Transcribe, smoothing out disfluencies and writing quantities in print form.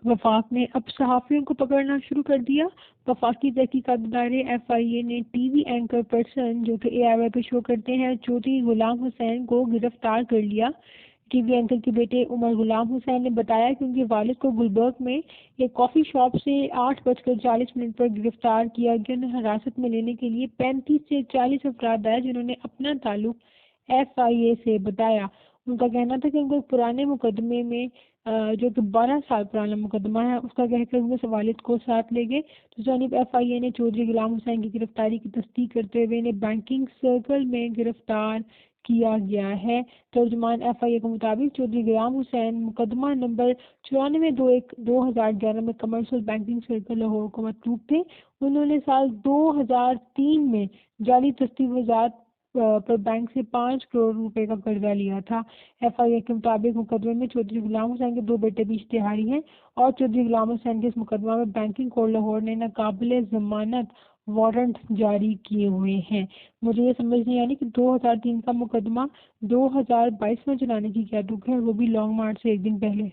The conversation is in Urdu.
وفاق نے اب صحافیوں کو پکڑنا شروع کر دیا۔ وفاقی تحقیقات ادارے FIA نے ٹی وی اینکر پرسن جو کہ AIY پہ شو کرتے ہیں چودھری غلام حسین کو گرفتار کر لیا۔ ٹی وی اینکر کے بیٹے عمر غلام حسین نے بتایا کہ ان کے والد کو گلبرگ میں ایک کافی شاپ سے 8:40 پر گرفتار کیا گیا۔ انہیں حراست میں لینے کے لیے 35 سے 40 افراد آئے جنہوں نے اپنا تعلق FIA سے بتایا۔ ان کا کہنا تھا کہ ان کو ایک پرانے مقدمے میں جو کہ 12 سال پرانا مقدمہ ہے اس کا کہہ کر اس والد کو ساتھ لے گئے۔ تو جانب FIA نے چودھری غلام حسین کی گرفتاری کی تصدیق کرتے ہوئے انہیں بینکنگ سرکل میں گرفتار کیا گیا ہے۔ ترجمان FIA کے مطابق چودھری غلام حسین مقدمہ نمبر 9421/2011 میں کمرشل بینکنگ سرکل لاہور کو مطلوب تھے۔ انہوں نے سال 2003 میں جعلی دستاویزات پر بینک سے 5 کروڑ روپے کا قرضہ لیا تھا۔ FIA کے مطابق مقدمے میں چودھری غلام حسین کے 2 بیٹے بھی اشتہاری ہیں اور چودھری غلام حسین کے اس مقدمہ میں بینکنگ کورٹ لاہور نے ناقابل ضمانت وارنٹ جاری کیے ہوئے ہیں۔ مجھے یہ سمجھ نہیں آنی کہ 2003 کا مقدمہ 2022 میں چلانے کی کیا دکھ ہے، وہ بھی لانگ مارچ سے ایک دن پہلے۔